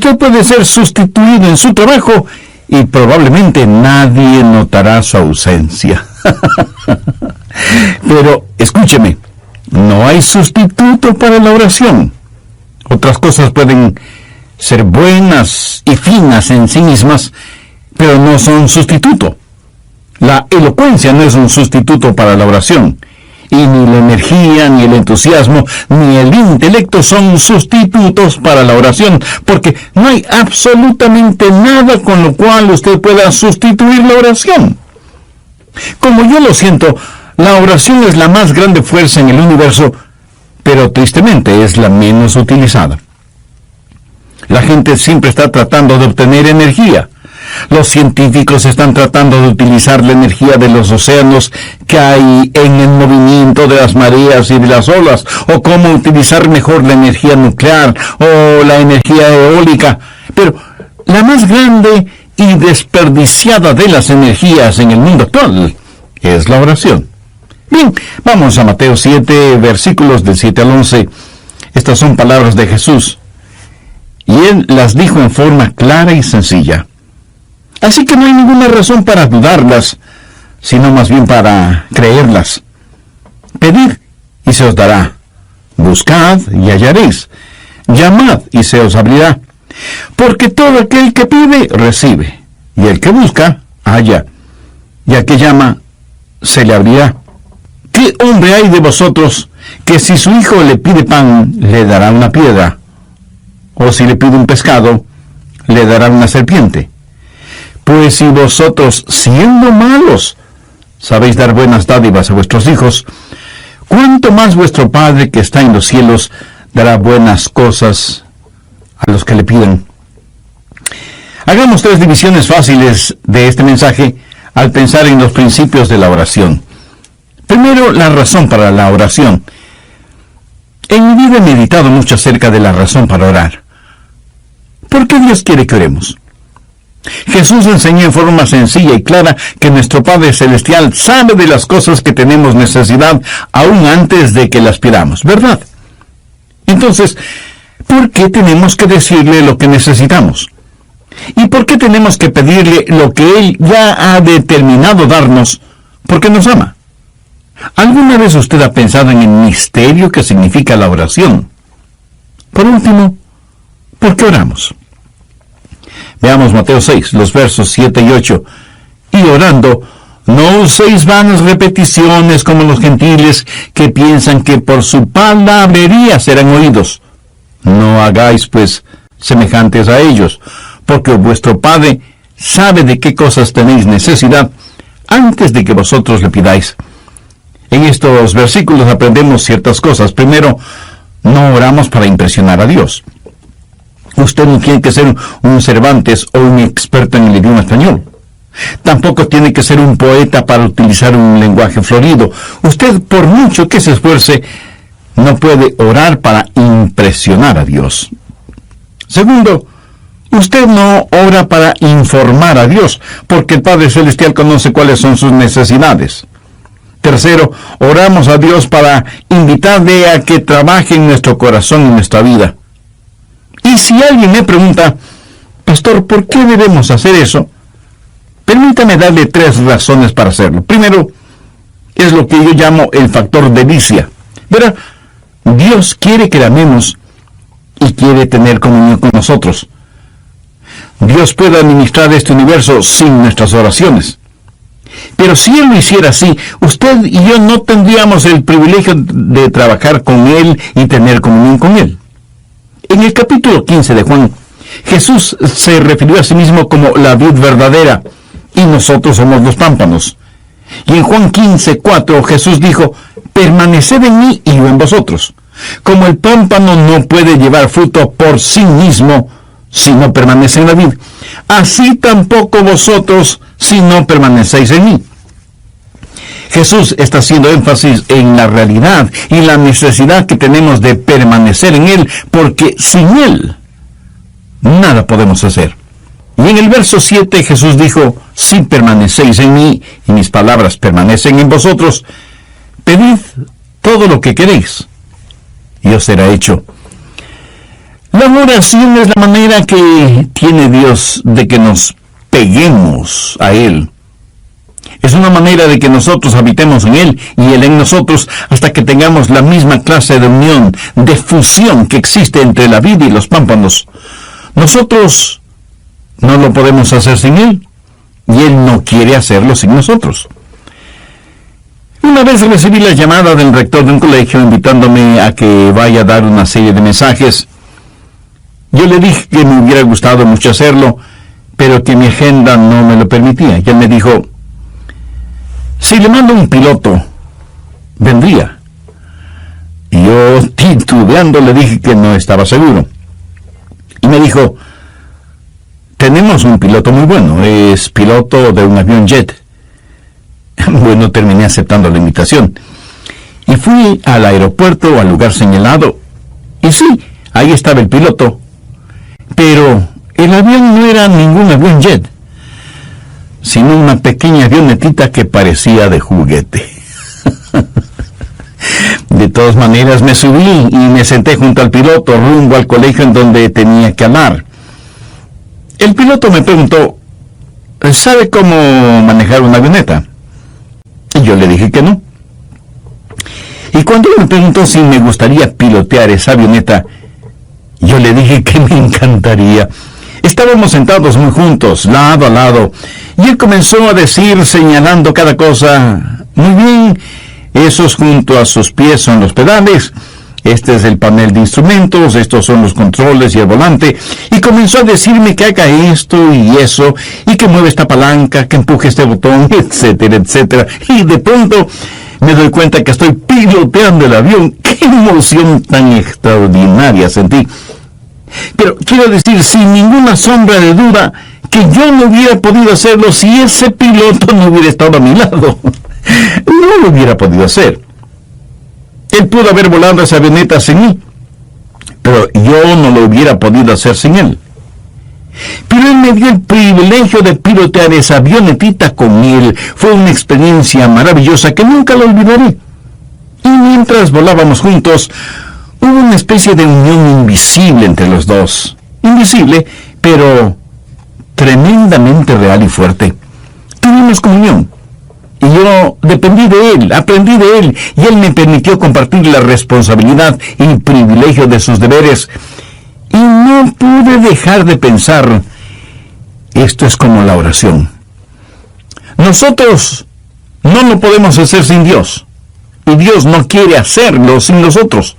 Usted puede ser sustituido en su trabajo y probablemente nadie notará su ausencia. Pero escúcheme, no hay sustituto para la oración. Otras cosas pueden ser buenas y finas en sí mismas, pero no son sustituto. La elocuencia no es un sustituto para la oración. Y ni la energía, ni el entusiasmo, ni el intelecto son sustitutos para la oración, porque no hay absolutamente nada con lo cual usted pueda sustituir la oración. Como yo lo siento, la oración es la más grande fuerza en el universo, pero tristemente es la menos utilizada. La gente siempre está tratando de obtener energía. Los científicos están tratando de utilizar la energía de los océanos que hay en el movimiento de las mareas y de las olas, o cómo utilizar mejor la energía nuclear o la energía eólica. Pero la más grande y desperdiciada de las energías en el mundo actual es la oración. Bien, vamos a Mateo 7, versículos del 7 al 11. Estas son palabras de Jesús, y Él las dijo en forma clara y sencilla. Así que no hay ninguna razón para dudarlas, sino más bien para creerlas. Pedid y se os dará. Buscad y hallaréis. Llamad y se os abrirá. Porque todo aquel que pide, recibe. Y el que busca, halla. Y al que llama, se le abrirá. ¿Qué hombre hay de vosotros que si su hijo le pide pan, le dará una piedra? O si le pide un pescado, le dará una serpiente? Pues si vosotros, siendo malos, sabéis dar buenas dádivas a vuestros hijos, ¿cuánto más vuestro Padre que está en los cielos dará buenas cosas a los que le pidan? Hagamos 3 divisiones fáciles de este mensaje al pensar en los principios de la oración. Primero, la razón para la oración. En mi vida he meditado mucho acerca de la razón para orar. ¿Por qué Dios quiere que oremos? Jesús enseñó en forma sencilla y clara que nuestro Padre Celestial sabe de las cosas que tenemos necesidad aún antes de que las pidamos, ¿verdad? Entonces, ¿por qué tenemos que decirle lo que necesitamos? ¿Y por qué tenemos que pedirle lo que Él ya ha determinado darnos porque nos ama? ¿Alguna vez usted ha pensado en el misterio que significa la oración? Por último, ¿por qué oramos? Veamos Mateo 6, los versos 7 y 8. Y orando, no uséis vanas repeticiones como los gentiles que piensan que por su palabrería serán oídos. No hagáis, pues, semejantes a ellos, porque vuestro Padre sabe de qué cosas tenéis necesidad antes de que vosotros le pidáis. En estos versículos aprendemos ciertas cosas. Primero, no oramos para impresionar a Dios. Usted no tiene que ser un Cervantes o un experto en el idioma español. Tampoco tiene que ser un poeta para utilizar un lenguaje florido. Usted, por mucho que se esfuerce, no puede orar para impresionar a Dios. Segundo, usted no ora para informar a Dios, porque el Padre Celestial conoce cuáles son sus necesidades. Tercero, oramos a Dios para invitarle a que trabaje en nuestro corazón y en nuestra vida. Y si alguien me pregunta, pastor, ¿por qué debemos hacer eso? Permítame darle 3 razones para hacerlo. Primero, es lo que yo llamo el factor delicia. Verá, Dios quiere que le amemos y quiere tener comunión con nosotros. Dios puede administrar este universo sin nuestras oraciones. Pero si Él lo hiciera así, usted y yo no tendríamos el privilegio de trabajar con Él y tener comunión con Él. En el capítulo 15 de Juan, Jesús se refirió a sí mismo como la vid verdadera, y nosotros somos los pámpanos. Y en Juan 15:4 Jesús dijo, permaneced en mí y yo en vosotros. Como el pámpano no puede llevar fruto por sí mismo si no permanece en la vid, así tampoco vosotros si no permanecéis en mí. Jesús está haciendo énfasis en la realidad y la necesidad que tenemos de permanecer en Él, porque sin Él nada podemos hacer. Y en el verso 7 Jesús dijo, si permanecéis en mí y mis palabras permanecen en vosotros, pedid todo lo que queréis y os será hecho. La oración es la manera que tiene Dios de que nos peguemos a Él. Es una manera de que nosotros habitemos en Él y Él en nosotros hasta que tengamos la misma clase de unión, de fusión que existe entre la vid y los pámpanos. Nosotros no lo podemos hacer sin Él y Él no quiere hacerlo sin nosotros. Una vez recibí la llamada del rector de un colegio invitándome a que vaya a dar una serie de mensajes. Yo le dije que me hubiera gustado mucho hacerlo, pero que mi agenda no me lo permitía. Y él me dijo, si le mando un piloto, vendría. Y yo, titubeando, le dije que no estaba seguro. Y me dijo, tenemos un piloto muy bueno, es piloto de un avión jet. Bueno, terminé aceptando la invitación. Y fui al aeropuerto, al lugar señalado. Y sí, ahí estaba el piloto. Pero el avión no era ningún avión jet, sino una pequeña avionetita que parecía de juguete. De todas maneras me subí y me senté junto al piloto rumbo al colegio en donde tenía que andar. El piloto me preguntó, ¿sabe cómo manejar una avioneta? Y yo le dije que no. Y cuando él me preguntó si me gustaría pilotear esa avioneta, yo le dije que me encantaría. Estábamos sentados muy juntos, lado a lado, y él comenzó a decir, señalando cada cosa, muy bien, esos junto a sus pies son los pedales, este es el panel de instrumentos, estos son los controles y el volante, y comenzó a decirme que haga esto y eso, y que mueva esta palanca, que empuje este botón, etcétera, etcétera. Y de pronto me doy cuenta que estoy piloteando el avión. ¡Qué emoción tan extraordinaria sentí! Pero quiero decir, sin ninguna sombra de duda, que yo no hubiera podido hacerlo si ese piloto no hubiera estado a mi lado. No lo hubiera podido hacer. Él pudo haber volado esa avioneta sin mí, pero yo no lo hubiera podido hacer sin él. Pero él me dio el privilegio de pilotear esa avionetita con él. Fue una experiencia maravillosa que nunca lo olvidaré. Y mientras volábamos juntos, hubo una especie de unión invisible entre los dos. Invisible, pero tremendamente real y fuerte. Tuvimos comunión. Y yo dependí de él, aprendí de él, y él me permitió compartir la responsabilidad y el privilegio de sus deberes. Y no pude dejar de pensar, esto es como la oración. Nosotros no lo podemos hacer sin Dios, y Dios no quiere hacerlo sin nosotros.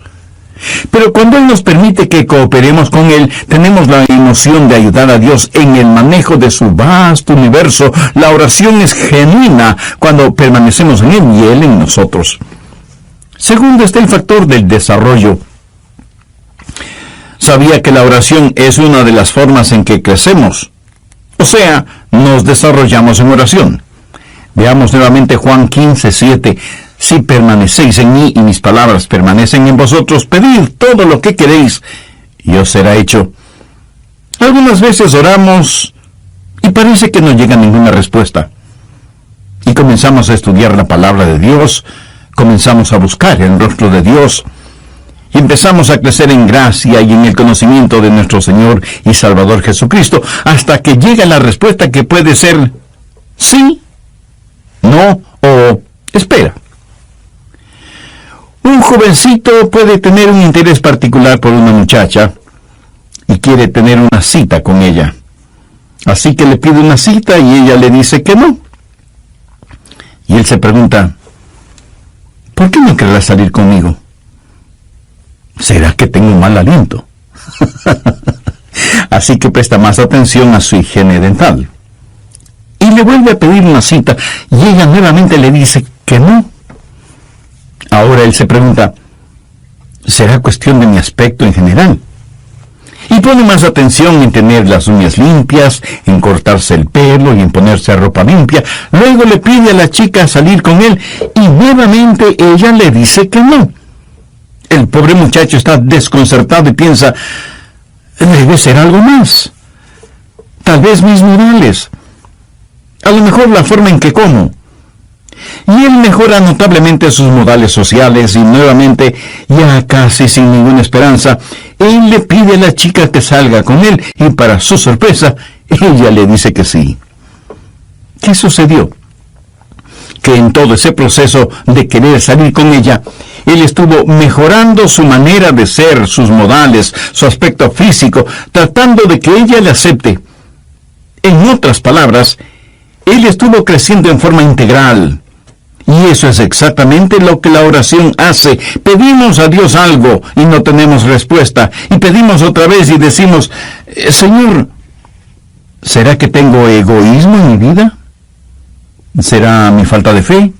Pero cuando Él nos permite que cooperemos con Él, tenemos la emoción de ayudar a Dios en el manejo de su vasto universo. La oración es genuina cuando permanecemos en Él y Él en nosotros. Segundo está el factor del desarrollo. Sabía que la oración es una de las formas en que crecemos. O sea, nos desarrollamos en oración. Veamos nuevamente Juan 15:7. Si permanecéis en mí y mis palabras permanecen en vosotros, pedid todo lo que queréis y os será hecho. Algunas veces oramos y parece que no llega ninguna respuesta. Y comenzamos a estudiar la palabra de Dios, comenzamos a buscar el rostro de Dios y empezamos a crecer en gracia y en el conocimiento de nuestro Señor y Salvador Jesucristo, hasta que llega la respuesta que puede ser sí, no o espera. Un jovencito puede tener un interés particular por una muchacha y quiere tener una cita con ella. Así que le pide una cita y ella le dice que no. Y él se pregunta, ¿por qué no querrás salir conmigo? ¿Será que tengo mal aliento? Así que presta más atención a su higiene dental. Y le vuelve a pedir una cita y ella nuevamente le dice que no. Ahora él se pregunta, ¿será cuestión de mi aspecto en general? Y pone más atención en tener las uñas limpias, en cortarse el pelo y en ponerse ropa limpia. Luego le pide a la chica salir con él y nuevamente ella le dice que no. El pobre muchacho está desconcertado y piensa, debe ser algo más. Tal vez mis modales. A lo mejor la forma en que como. Y él mejora notablemente sus modales sociales y nuevamente, ya casi sin ninguna esperanza, él le pide a la chica que salga con él y para su sorpresa, ella le dice que sí. ¿Qué sucedió? Que en todo ese proceso de querer salir con ella, él estuvo mejorando su manera de ser, sus modales, su aspecto físico, tratando de que ella le acepte. En otras palabras, él estuvo creciendo en forma integral. Y eso es exactamente lo que la oración hace. Pedimos a Dios algo y no tenemos respuesta. Y pedimos otra vez y decimos, Señor, ¿será que tengo egoísmo en mi vida? ¿Será mi falta de fe?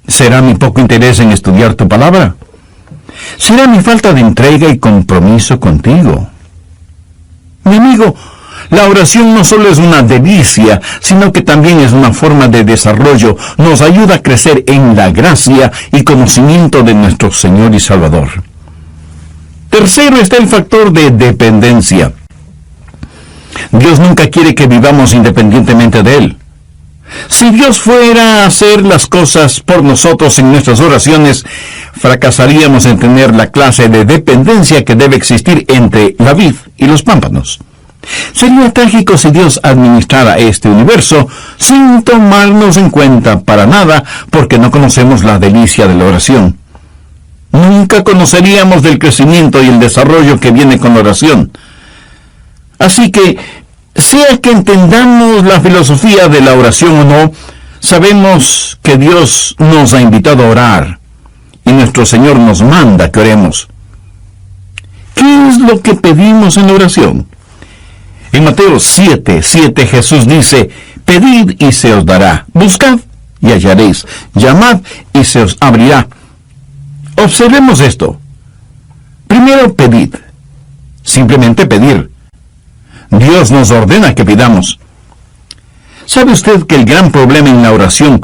¿Será mi poco interés en estudiar tu palabra? ¿Será mi falta de entrega y compromiso contigo? Mi amigo, la oración no solo es una delicia, sino que también es una forma de desarrollo. Nos ayuda a crecer en la gracia y conocimiento de nuestro Señor y Salvador. Tercero está el factor de dependencia. Dios nunca quiere que vivamos independientemente de Él. Si Dios fuera a hacer las cosas por nosotros en nuestras oraciones, fracasaríamos en tener la clase de dependencia que debe existir entre la vid y los pámpanos. Sería trágico si Dios administrara este universo sin tomarnos en cuenta para nada, porque no conocemos la delicia de la oración. Nunca conoceríamos del crecimiento y el desarrollo que viene con la oración. Así que, sea que entendamos la filosofía de la oración o no, sabemos que Dios nos ha invitado a orar y nuestro Señor nos manda que oremos. ¿Qué es lo que pedimos en la oración? En Mateo 7:7 Jesús dice, pedid y se os dará, buscad y hallaréis, llamad y se os abrirá. Observemos esto. Primero, pedid. Simplemente pedir. Dios nos ordena que pidamos. ¿Sabe usted que el gran problema en la oración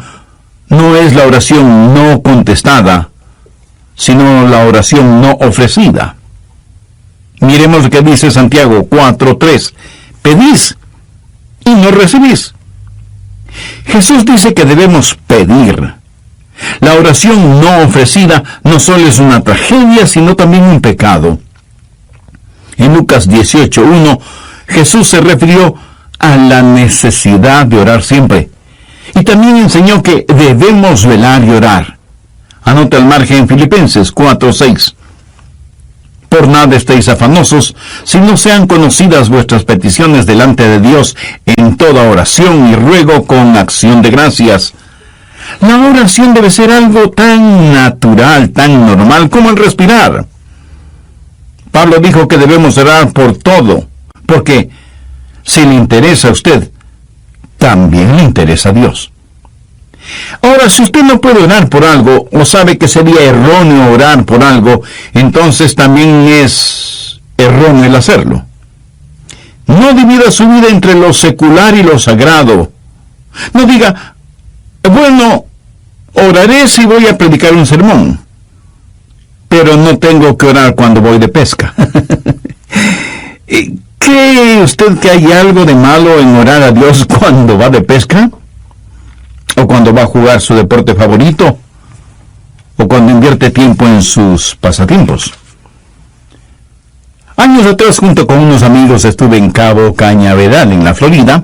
no es la oración no contestada, sino la oración no ofrecida? Miremos lo que dice Santiago 4:3. Pedís y no recibís. Jesús dice que debemos pedir. La oración no ofrecida no solo es una tragedia, sino también un pecado. En Lucas 18:1, Jesús se refirió a la necesidad de orar siempre. Y también enseñó que debemos velar y orar. Anota al margen Filipenses 4:6. Por nada estéis afanosos, si no sean conocidas vuestras peticiones delante de Dios en toda oración y ruego con acción de gracias. La oración debe ser algo tan natural, tan normal como el respirar. Pablo dijo que debemos orar por todo, porque si le interesa a usted, también le interesa a Dios. Ahora, si usted no puede orar por algo, o sabe que sería erróneo orar por algo, entonces también es erróneo el hacerlo. No divida su vida entre lo secular y lo sagrado. No diga, bueno, oraré si voy a predicar un sermón, pero no tengo que orar cuando voy de pesca. ¿Cree usted que hay algo de malo en orar a Dios cuando va de pesca? ¿O cuando va a jugar su deporte favorito? ¿O cuando invierte tiempo en sus pasatiempos? Años atrás, junto con unos amigos, estuve en Cabo Cañaveral, en la Florida.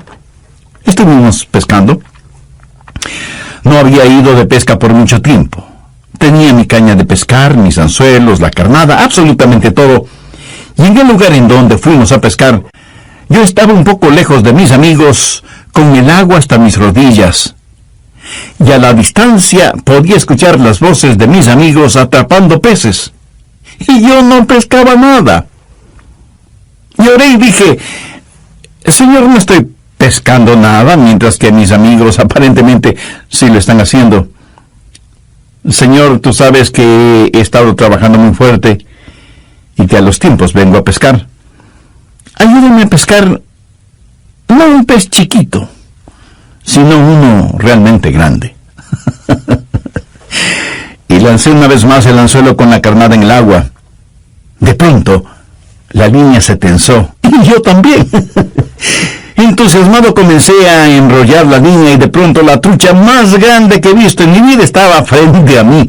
Estuvimos pescando. No había ido de pesca por mucho tiempo. Tenía mi caña de pescar, mis anzuelos, la carnada, absolutamente todo. Y en el lugar en donde fuimos a pescar, yo estaba un poco lejos de mis amigos, con el agua hasta mis rodillas. Y a la distancia podía escuchar las voces de mis amigos atrapando peces. Y yo no pescaba nada. Y oré y dije, Señor, no estoy pescando nada, mientras que mis amigos aparentemente sí lo están haciendo. Señor, tú sabes que he estado trabajando muy fuerte y que a los tiempos vengo a pescar. Ayúdame a pescar no un pez chiquito, sino uno realmente grande. Y lancé una vez más el anzuelo con la carnada en el agua. De pronto, la línea se tensó, y yo también. Entusiasmado comencé a enrollar la línea y de pronto la trucha más grande que he visto en mi vida estaba frente a mí.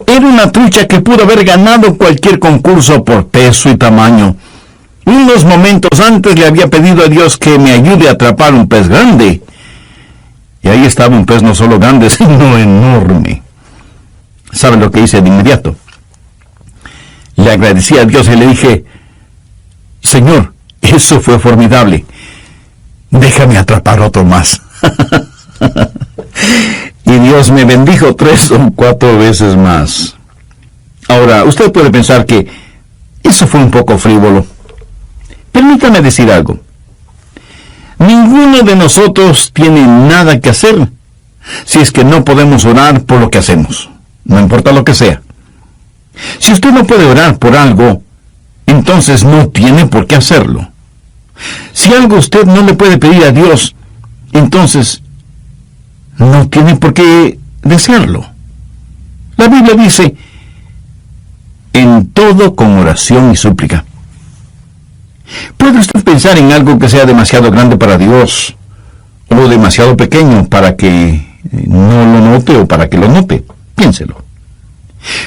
Era una trucha que pudo haber ganado cualquier concurso por peso y tamaño. Unos momentos antes le había pedido a Dios que me ayude a atrapar un pez grande. Y ahí estaba un pez no solo grande, sino enorme. ¿Sabe lo que hice de inmediato? Le agradecí a Dios y le dije: Señor, eso fue formidable. Déjame atrapar otro más. Y Dios me bendijo 3 o 4 veces más. Ahora, usted puede pensar que eso fue un poco frívolo. Permítame decir algo. Ninguno de nosotros tiene nada que hacer si es que no podemos orar por lo que hacemos, no importa lo que sea. Si usted no puede orar por algo, entonces no tiene por qué hacerlo. Si algo usted no le puede pedir a Dios, entonces no tiene por qué desearlo. La Biblia dice: en todo con oración y súplica. ¿Puede usted pensar en algo que sea demasiado grande para Dios o demasiado pequeño para que no lo note o para que lo note? Piénselo.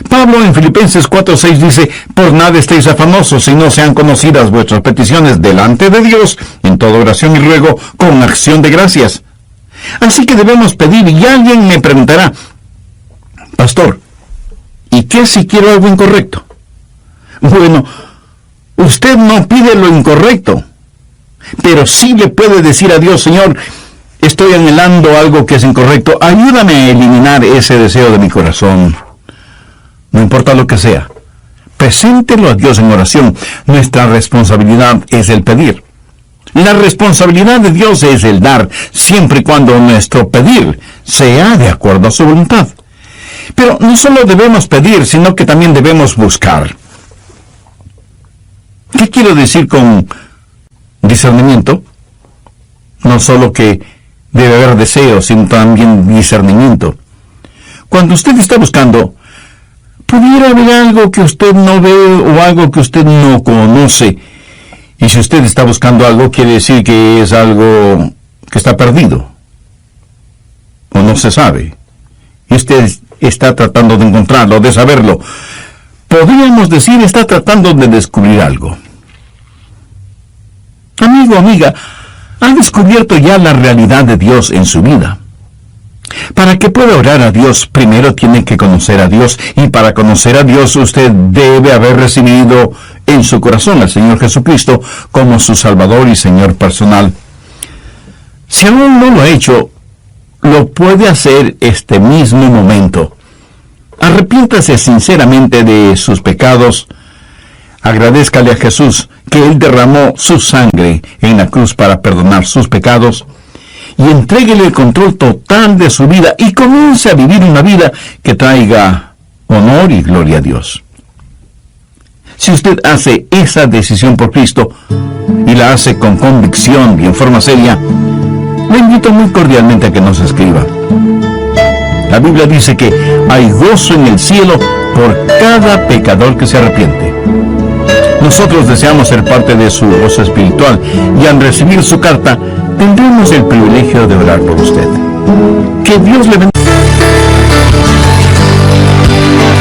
Pablo en Filipenses 4:6 dice: por nada estéis afanosos, si no sean conocidas vuestras peticiones delante de Dios en toda oración y ruego con acción de gracias. Así que debemos pedir. Y alguien me preguntará: pastor, ¿y qué si quiero algo incorrecto? Bueno, usted no pide lo incorrecto, pero sí le puede decir a Dios: Señor, estoy anhelando algo que es incorrecto, ayúdame a eliminar ese deseo de mi corazón. No importa lo que sea, preséntelo a Dios en oración. Nuestra responsabilidad es el pedir. La responsabilidad de Dios es el dar, siempre y cuando nuestro pedir sea de acuerdo a su voluntad. Pero no solo debemos pedir, sino que también debemos buscar. ¿Qué quiero decir con discernimiento? No solo que debe haber deseo, sino también discernimiento. Cuando usted está buscando, pudiera haber algo que usted no ve o algo que usted no conoce. Y si usted está buscando algo, quiere decir que es algo que está perdido o no se sabe. Y usted está tratando de encontrarlo, de saberlo. Podríamos decir, está tratando de descubrir algo. Amigo, amiga, ¿ha descubierto ya la realidad de Dios en su vida? Para que pueda orar a Dios, primero tiene que conocer a Dios, y para conocer a Dios usted debe haber recibido en su corazón al Señor Jesucristo como su Salvador y Señor personal. Si aún no lo ha hecho, lo puede hacer este mismo momento. Arrepiéntase sinceramente de sus pecados. Agradézcale a Jesús que Él derramó su sangre en la cruz para perdonar sus pecados, y entréguele el control total de su vida y comience a vivir una vida que traiga honor y gloria a Dios. Si usted hace esa decisión por Cristo y la hace con convicción y en forma seria, le invito muy cordialmente a que nos escriba. La Biblia dice que hay gozo en el cielo por cada pecador que se arrepiente. Nosotros deseamos ser parte de su gozo espiritual, y al recibir su carta tendremos el privilegio de orar por usted. Que Dios le bendiga.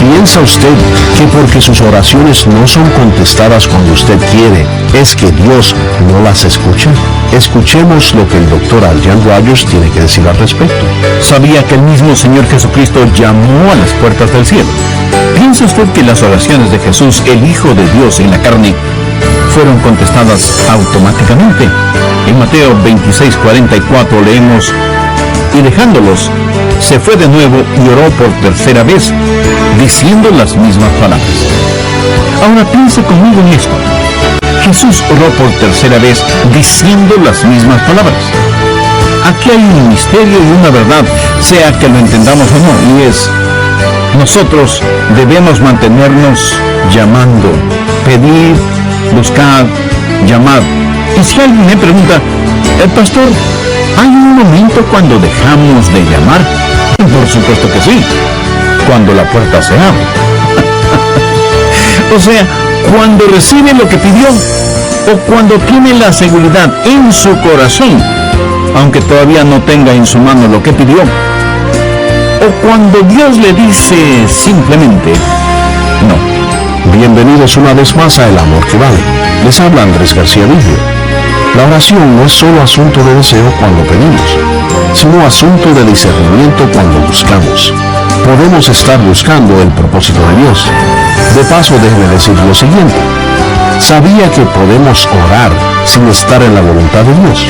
¿Piensa usted que porque sus oraciones no son contestadas cuando usted quiere, es que Dios no las escucha? Escuchemos lo que el Dr. Adrian Rogers tiene que decir al respecto. ¿Sabía que el mismo Señor Jesucristo llamó a las puertas del cielo? ¿Piensa usted que las oraciones de Jesús, el Hijo de Dios en la carne, fueron contestadas automáticamente? En Mateo 26:44 leemos: y dejándolos, se fue de nuevo y oró por tercera vez, diciendo las mismas palabras. Ahora piense conmigo en esto. Jesús oró por tercera vez diciendo las mismas palabras. Aquí hay un misterio y una verdad, sea que lo entendamos o no, y es: nosotros debemos mantenernos llamando, pedir, buscar, llamar. Y si alguien me pregunta: pastor, ¿hay un momento cuando dejamos de llamar? Por supuesto que sí, cuando la puerta se abre. O sea, cuando recibe lo que pidió, o cuando tiene la seguridad en su corazón, aunque todavía no tenga en su mano lo que pidió, o cuando Dios le dice simplemente no. Bienvenidos una vez más a El Amor que Vale. Les habla Andrés García Vigio. La oración no es solo asunto de deseo cuando pedimos, sino asunto de discernimiento cuando buscamos. Podemos estar buscando el propósito de Dios. De paso, déjeme decir lo siguiente. ¿Sabía que podemos orar sin estar en la voluntad de Dios?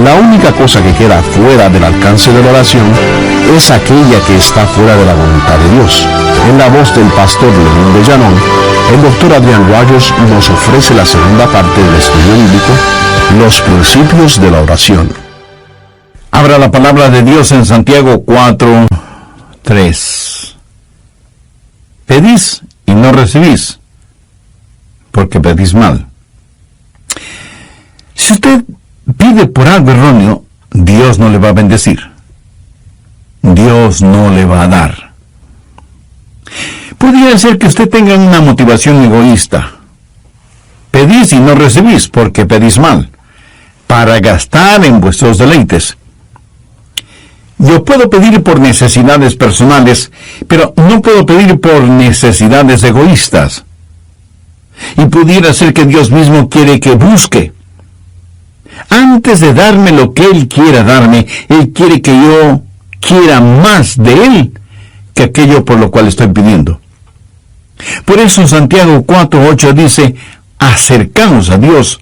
La única cosa que queda fuera del alcance de la oración es aquella que está fuera de la voluntad de Dios. En la voz del pastor Lenín de Llanón, el doctor Adrián Rogers nos ofrece la segunda parte del estudio bíblico, los principios de la oración. Abra la palabra de Dios en Santiago 4:3. Pedís y no recibís, porque pedís mal. Si usted pide por algo erróneo, Dios no le va a bendecir. Dios no le va a dar. Podría ser que usted tenga una motivación egoísta. Pedís y no recibís, porque pedís mal, para gastar en vuestros deleites. Yo puedo pedir por necesidades personales, pero no puedo pedir por necesidades egoístas. Y pudiera ser que Dios mismo quiere que busque. Antes de darme lo que Él quiera darme, Él quiere que yo quiera más de Él que aquello por lo cual estoy pidiendo. Por eso Santiago 4:8 dice, acercaos a Dios,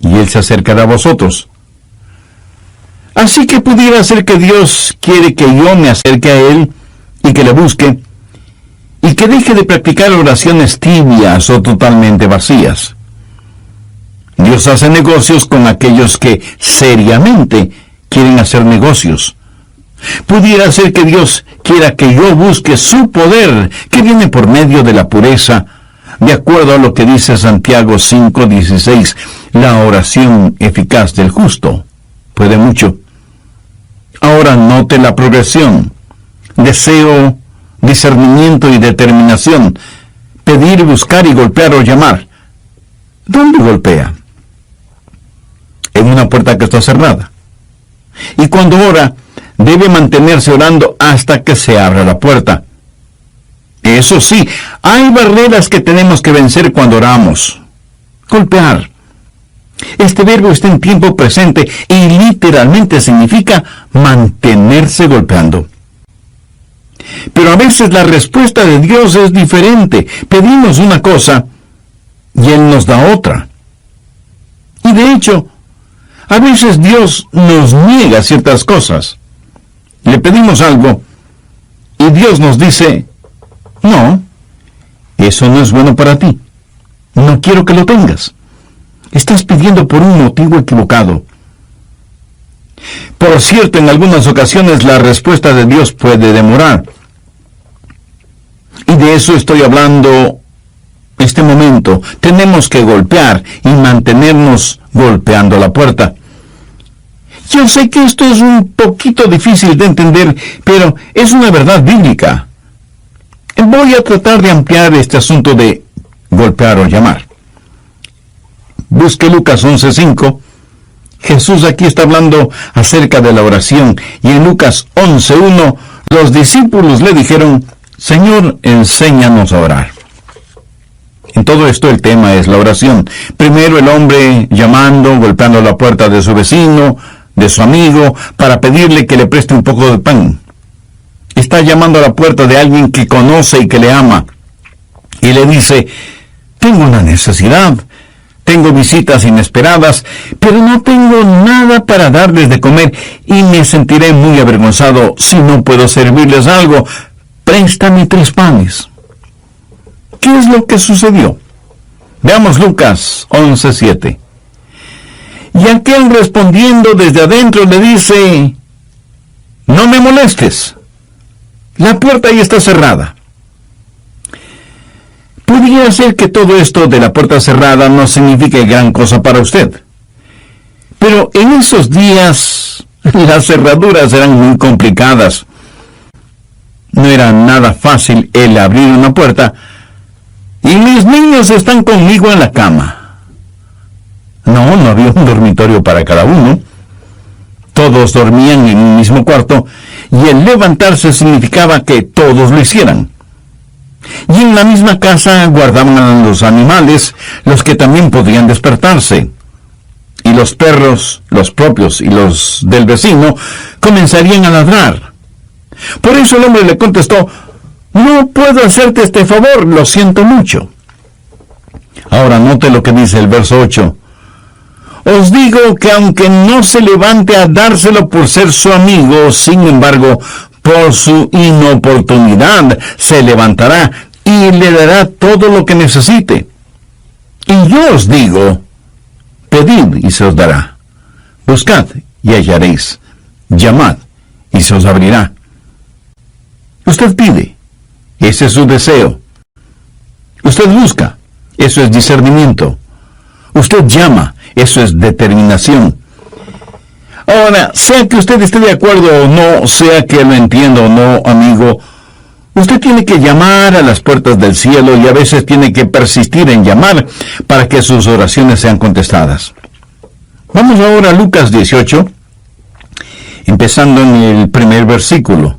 y Él se acercará a vosotros. Así que pudiera ser que Dios quiere que yo me acerque a Él y que le busque, y que deje de practicar oraciones tibias o totalmente vacías. Dios hace negocios con aquellos que seriamente quieren hacer negocios. Pudiera ser que Dios quiera que yo busque su poder, que viene por medio de la pureza, de acuerdo a lo que dice Santiago 5:16, la oración eficaz del justo puede mucho. Ahora note la progresión: deseo, discernimiento y determinación, pedir, buscar y golpear o llamar. ¿Dónde golpea? En una puerta que está cerrada. Y cuando ora, debe mantenerse orando hasta que se abra la puerta. Eso sí, hay barreras que tenemos que vencer cuando oramos. Golpear. Este verbo está en tiempo presente y literalmente significa mantenerse golpeando. Pero a veces la respuesta de Dios es diferente. Pedimos una cosa y Él nos da otra. Y de hecho, a veces Dios nos niega ciertas cosas. Le pedimos algo y Dios nos dice, no, eso no es bueno para ti. No quiero que lo tengas. Estás pidiendo por un motivo equivocado. Por cierto, en algunas ocasiones la respuesta de Dios puede demorar. Y de eso estoy hablando este momento. Tenemos que golpear y mantenernos golpeando la puerta. Yo sé que esto es un poquito difícil de entender, pero es una verdad bíblica. Voy a tratar de ampliar este asunto de golpear o llamar. Busque Lucas 11:5. Jesús aquí está hablando acerca de la oración, y en Lucas 11:1 los discípulos le dijeron, Señor, enséñanos a orar. En todo esto el tema es la oración. Primero el hombre llamando, golpeando la puerta de su vecino, de su amigo, para pedirle que le preste un poco de pan. Está llamando a la puerta de alguien que conoce y que le ama. Y le dice, tengo una necesidad, tengo visitas inesperadas, pero no tengo nada para darles de comer y me sentiré muy avergonzado si no puedo servirles algo. Préstame 3 panes. ¿Qué es lo que sucedió? Veamos Lucas 11:7. Y aquel respondiendo desde adentro le dice, no me molestes, la puerta ahí está cerrada. Podría ser que todo esto de la puerta cerrada no signifique gran cosa para usted. Pero en esos días las cerraduras eran muy complicadas. No era nada fácil el abrir una puerta. Y mis niños están conmigo en la cama. No había un dormitorio para cada uno. Todos dormían en un mismo cuarto, y el levantarse significaba que todos lo hicieran. Y en la misma casa guardaban a los animales, los que también podían despertarse. Y los perros, los propios y los del vecino, comenzarían a ladrar. Por eso el hombre le contestó: no puedo hacerte este favor, lo siento mucho. Ahora note lo que dice el verso 8. Os digo que aunque no se levante a dárselo por ser su amigo, sin embargo, por su inoportunidad se levantará y le dará todo lo que necesite. Y yo os digo: pedid y se os dará. Buscad y hallaréis. Llamad y se os abrirá. Usted pide, ese es su deseo. Usted busca, eso es discernimiento. Usted llama, eso es determinación. Ahora, sea que usted esté de acuerdo o no, sea que lo entienda o no, amigo, usted tiene que llamar a las puertas del cielo y a veces tiene que persistir en llamar para que sus oraciones sean contestadas. Vamos ahora a Lucas 18, empezando en el primer versículo.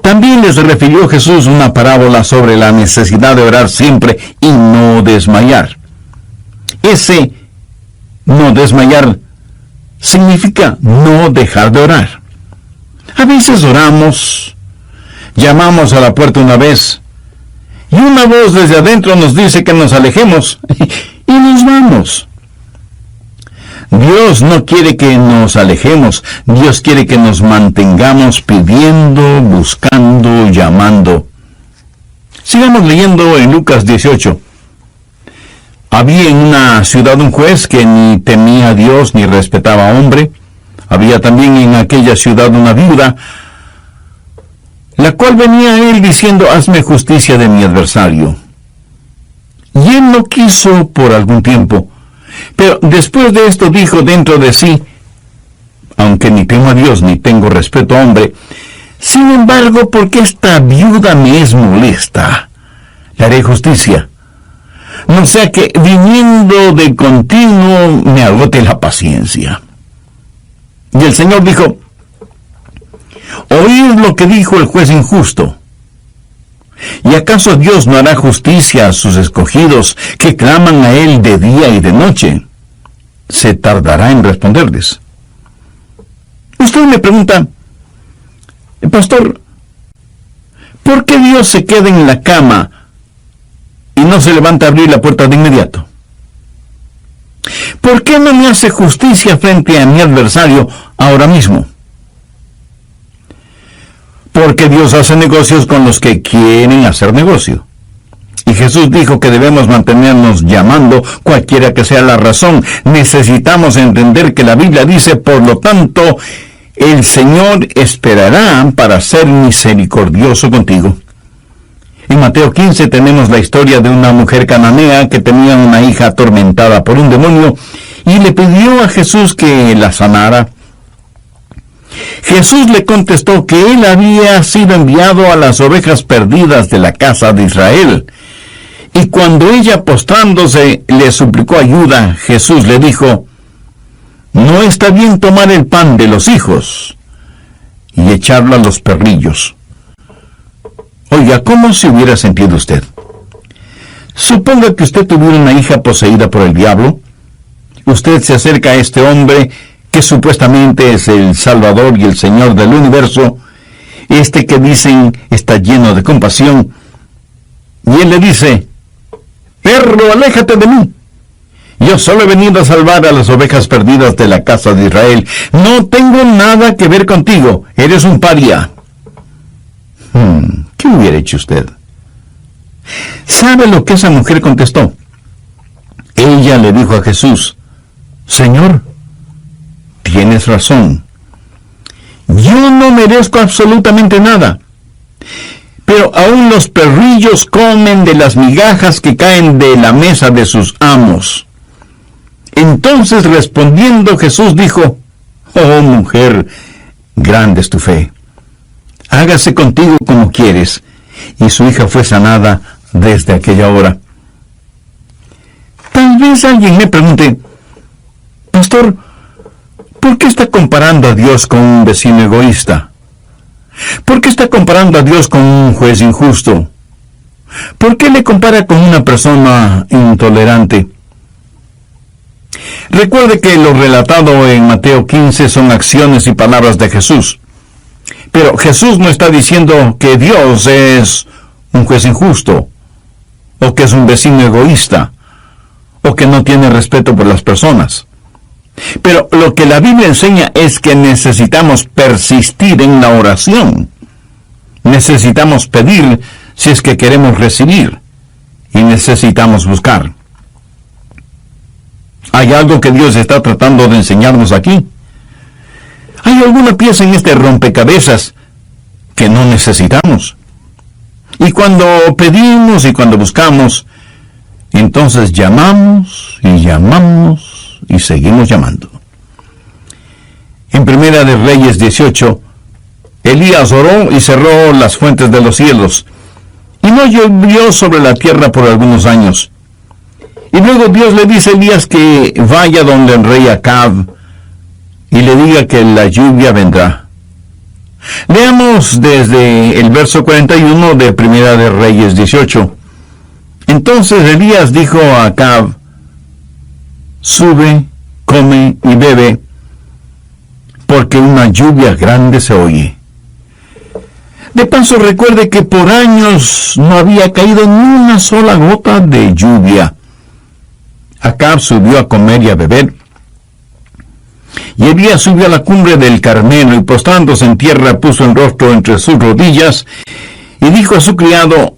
También les refirió Jesús una parábola sobre la necesidad de orar siempre y no desmayar. Ese no desmayar significa no dejar de orar. A veces oramos, llamamos a la puerta una vez, y una voz desde adentro nos dice que nos alejemos, y nos vamos. Dios no quiere que nos alejemos, Dios quiere que nos mantengamos pidiendo, buscando, llamando. Sigamos leyendo en Lucas 18. Había en una ciudad un juez que ni temía a Dios ni respetaba a hombre. Había también en aquella ciudad una viuda, la cual venía a él diciendo: hazme justicia de mi adversario. Y él no quiso por algún tiempo. Pero después de esto dijo dentro de sí: aunque ni temo a Dios ni tengo respeto a hombre, sin embargo, porque esta viuda me es molesta, le haré justicia, no sea que viniendo de continuo me agote la paciencia. Y el Señor dijo: oíd lo que dijo el juez injusto. ¿Y acaso Dios no hará justicia a sus escogidos que claman a Él de día y de noche? Se tardará en responderles. Usted me pregunta: pastor, ¿por qué Dios se queda en la cama y no se levanta a abrir la puerta de inmediato? ¿Por qué no me hace justicia frente a mi adversario ahora mismo? Porque Dios hace negocios con los que quieren hacer negocio. Y Jesús dijo que debemos mantenernos llamando, cualquiera que sea la razón. Necesitamos entender que la Biblia dice: por lo tanto, el Señor esperará para ser misericordioso contigo. En Mateo 15 tenemos la historia de una mujer cananea que tenía una hija atormentada por un demonio y le pidió a Jesús que la sanara. Jesús le contestó que él había sido enviado a las ovejas perdidas de la casa de Israel. Y cuando ella, postrándose, le suplicó ayuda, Jesús le dijo: no está bien tomar el pan de los hijos y echarlo a los perrillos. Oiga, ¿cómo se hubiera sentido usted? Suponga que usted tuviera una hija poseída por el diablo. Usted se acerca a este hombre que supuestamente es el Salvador y el Señor del universo, este que dicen está lleno de compasión, y él le dice: perro, aléjate de mí. Yo solo he venido a salvar a las ovejas perdidas de la casa de Israel. No tengo nada que ver contigo. Eres un paria. ¿Qué hubiera hecho usted? ¿Sabe lo que esa mujer contestó? Ella le dijo a Jesús: Señor, tienes razón. Yo no merezco absolutamente nada. Pero aún los perrillos comen de las migajas que caen de la mesa de sus amos. Entonces, respondiendo, Jesús dijo: oh mujer, grande es tu fe. Hágase contigo como quieres. Y su hija fue sanada desde aquella hora. Tal vez alguien me pregunte: Pastor, ¿por qué está comparando a Dios con un vecino egoísta? ¿Por qué está comparando a Dios con un juez injusto? ¿Por qué le compara con una persona intolerante? Recuerde que lo relatado en Mateo 15 son acciones y palabras de Jesús. Pero Jesús no está diciendo que Dios es un juez injusto, o que es un vecino egoísta, o que no tiene respeto por las personas. Pero lo que la Biblia enseña es que necesitamos persistir en la oración. Necesitamos pedir si es que queremos recibir, y necesitamos buscar. ¿Hay algo que Dios está tratando de enseñarnos aquí? ¿Hay alguna pieza en este rompecabezas que no necesitamos? Y cuando pedimos y cuando buscamos, entonces llamamos y seguimos llamando. En Primera de Reyes 18, Elías oró y cerró las fuentes de los cielos, y no llovió sobre la tierra por algunos años. Y luego Dios le dice a Elías que vaya donde el rey Acab y le diga que la lluvia vendrá. Leamos desde el verso 41 de Primera de Reyes 18. Entonces Elías dijo a Acab: sube, come y bebe, porque una lluvia grande se oye. De paso, recuerde que por años no había caído ni una sola gota de lluvia. Acab subió a comer y a beber, y Elías subió a la cumbre del Carmelo, y postrándose en tierra puso el rostro entre sus rodillas, y dijo a su criado: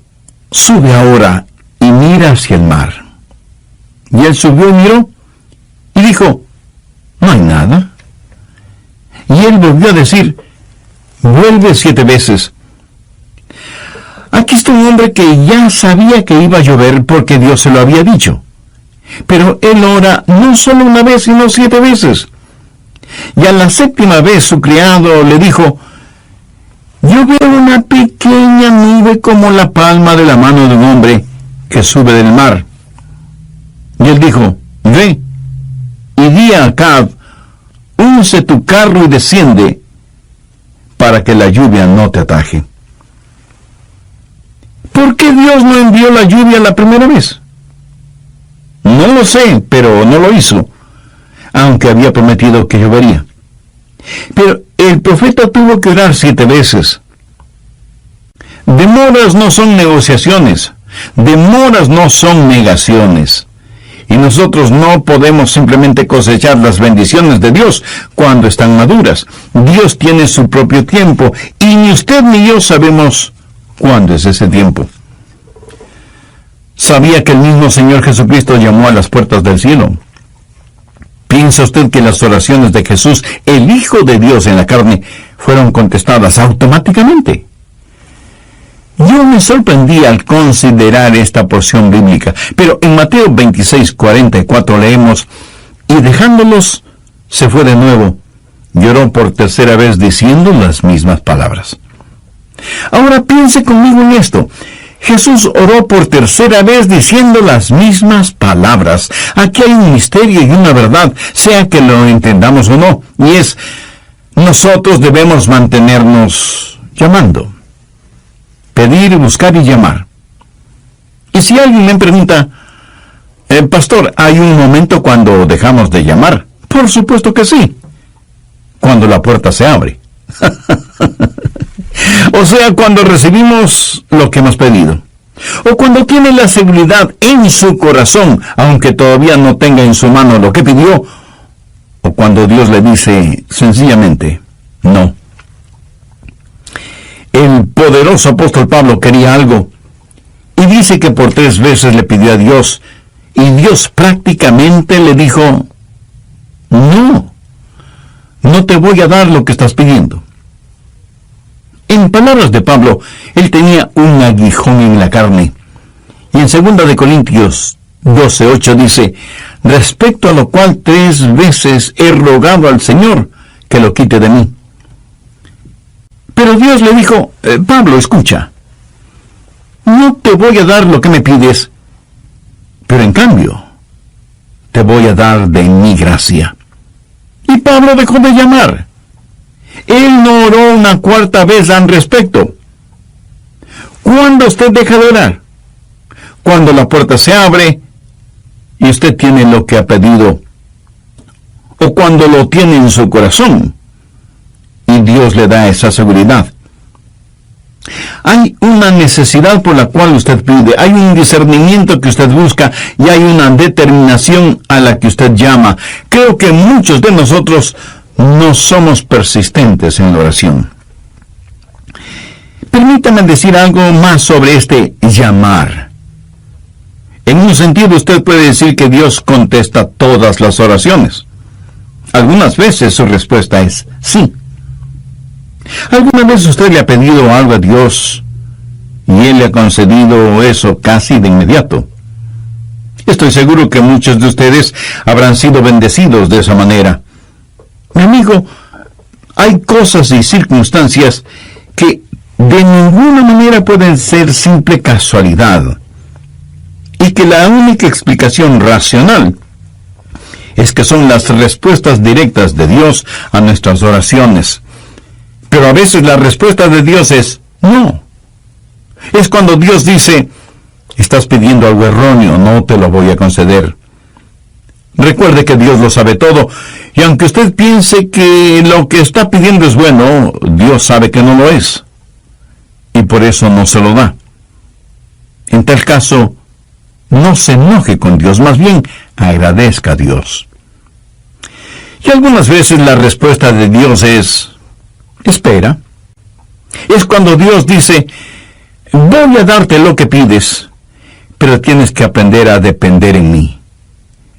sube ahora y mira hacia el mar. Y él subió y miró, y dijo: no hay nada. Y él volvió a decir: vuelve 7 veces. Aquí está un hombre que ya sabía que iba a llover porque Dios se lo había dicho. Pero él ora no solo una vez, sino 7 veces. Y a la 7ª vez su criado le dijo: yo veo una pequeña nube como la palma de la mano de un hombre que sube del mar. Y él dijo: ve y di a Acab: unce tu carro y desciende, para que la lluvia no te ataje. ¿Por qué Dios no envió la lluvia la primera vez? No lo sé, pero no lo hizo, aunque había prometido que llovería. Pero el profeta tuvo que orar 7 veces. Demoras no son negociaciones, demoras no son negaciones. Y nosotros no podemos simplemente cosechar las bendiciones de Dios cuando están maduras. Dios tiene su propio tiempo, y ni usted ni yo sabemos cuándo es ese tiempo. ¿Sabía que el mismo Señor Jesucristo llamó a las puertas del cielo? ¿Piensa usted que las oraciones de Jesús, el Hijo de Dios en la carne, fueron contestadas automáticamente? Yo me sorprendí al considerar esta porción bíblica, pero en Mateo 26:44 leemos: y dejándolos, se fue de nuevo, lloró por 3ª vez diciendo las mismas palabras. Ahora piense conmigo en esto. Jesús oró por 3ª vez diciendo las mismas palabras. Aquí hay un misterio y una verdad, sea que lo entendamos o no, y es: nosotros debemos mantenernos llamando. Pedir, buscar y llamar. Y si alguien me pregunta: pastor, ¿hay un momento cuando dejamos de llamar? Por supuesto que sí. Cuando la puerta se abre. O sea, cuando recibimos lo que hemos pedido. O cuando tiene la seguridad en su corazón, aunque todavía no tenga en su mano lo que pidió. O cuando Dios le dice sencillamente no. El poderoso apóstol Pablo quería algo, y dice que por 3 veces le pidió a Dios, y Dios prácticamente le dijo: no te voy a dar lo que estás pidiendo. En palabras de Pablo, él tenía un aguijón en la carne. Y en 2 de Corintios 12:8 dice: respecto a lo cual 3 veces he rogado al Señor que lo quite de mí. Pero Dios le dijo: Pablo, escucha, no te voy a dar lo que me pides, pero en cambio te voy a dar de mi gracia. Y Pablo dejó de llamar. Él no oró una cuarta vez al respecto. ¿Cuándo usted deja de orar? Cuando la puerta se abre y usted tiene lo que ha pedido, o cuando lo tiene en su corazón y Dios le da esa seguridad. Hay una necesidad por la cual usted pide, hay un discernimiento que usted busca y hay una determinación a la que usted llama. Creo que muchos de nosotros no somos persistentes en la oración. Permítame decir algo más sobre este llamar. En un sentido, usted puede decir que Dios contesta todas las oraciones. Algunas veces su respuesta es sí. ¿Alguna vez usted le ha pedido algo a Dios y Él le ha concedido eso casi de inmediato? Estoy seguro que muchos de ustedes habrán sido bendecidos de esa manera. Mi amigo, hay cosas y circunstancias que de ninguna manera pueden ser simple casualidad, y que la única explicación racional es que son las respuestas directas de Dios a nuestras oraciones. Pero a veces la respuesta de Dios es no. Es cuando Dios dice, estás pidiendo algo erróneo, no te lo voy a conceder. Recuerde que Dios lo sabe todo, y aunque usted piense que lo que está pidiendo es bueno, Dios sabe que no lo es, y por eso no se lo da. En tal caso, no se enoje con Dios, más bien agradezca a Dios. Y algunas veces la respuesta de Dios es espera. Es cuando Dios dice, voy a darte lo que pides, pero tienes que aprender a depender en mí.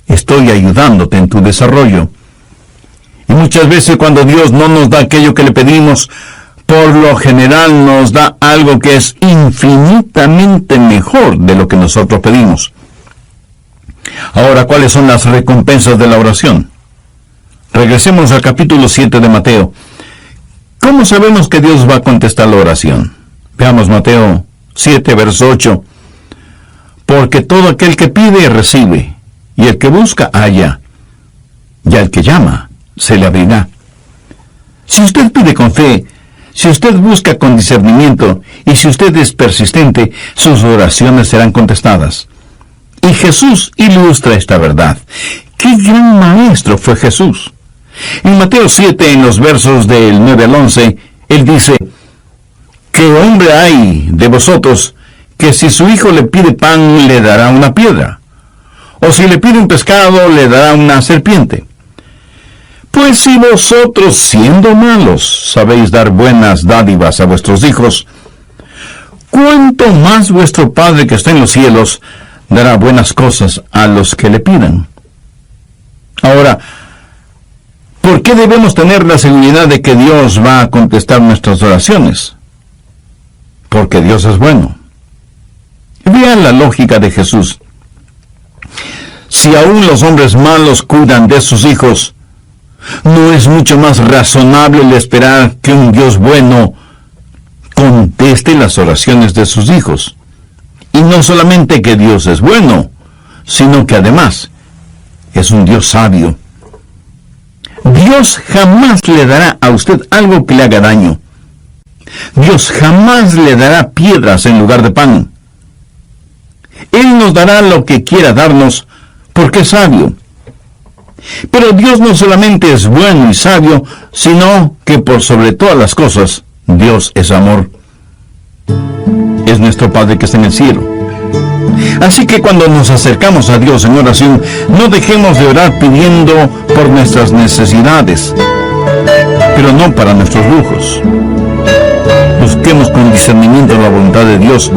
Estoy ayudándote en tu desarrollo. Y muchas veces cuando Dios no nos da aquello que le pedimos, por lo general nos da algo que es infinitamente mejor de lo que nosotros pedimos. Ahora, ¿cuáles son las recompensas de la oración? Regresemos al capítulo 7 de Mateo. ¿Cómo sabemos que Dios va a contestar la oración? Veamos Mateo 7, verso 8. Porque todo aquel que pide, recibe, y el que busca, halla, y al que llama, se le abrirá. Si usted pide con fe, si usted busca con discernimiento, y si usted es persistente, sus oraciones serán contestadas. Y Jesús ilustra esta verdad. ¡Qué gran maestro fue Jesús! En Mateo 7, en los versos del 9 al 11, Él dice, ¿qué hombre hay de vosotros que si su hijo le pide pan, le dará una piedra? ¿O si le pide un pescado, le dará una serpiente? Pues si vosotros, siendo malos, sabéis dar buenas dádivas a vuestros hijos, ¿cuánto más vuestro Padre que está en los cielos dará buenas cosas a los que le pidan? Ahora, ¿por qué debemos tener la seguridad de que Dios va a contestar nuestras oraciones? Porque Dios es bueno. Vean la lógica de Jesús. Si aún los hombres malos cuidan de sus hijos, ¿no es mucho más razonable el esperar que un Dios bueno conteste las oraciones de sus hijos? Y no solamente que Dios es bueno, sino que además es un Dios sabio. Dios jamás le dará a usted algo que le haga daño. Dios jamás le dará piedras en lugar de pan. Él nos dará lo que quiera darnos porque es sabio. Pero Dios no solamente es bueno y sabio, sino que por sobre todas las cosas, Dios es amor. Es nuestro Padre que está en el cielo. Así que cuando nos acercamos a Dios en oración, no dejemos de orar pidiendo por nuestras necesidades, pero no para nuestros lujos. Busquemos con discernimiento la voluntad de Dios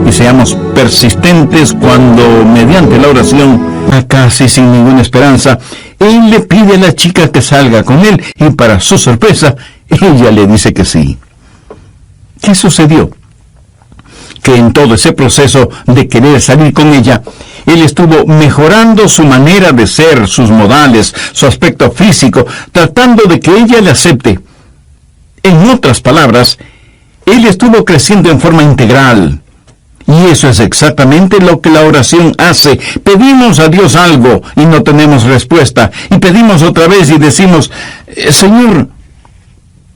y seamos persistentes cuando, mediante la oración, casi sin ninguna esperanza, Él le pide a la chica que salga con él y para su sorpresa, ella le dice que sí. ¿Qué sucedió? Que en todo ese proceso de querer salir con ella, él estuvo mejorando su manera de ser, sus modales, su aspecto físico, tratando de que ella le acepte. En otras palabras, él estuvo creciendo en forma integral. Y eso es exactamente lo que la oración hace. Pedimos a Dios algo y no tenemos respuesta. Y pedimos otra vez y decimos, Señor,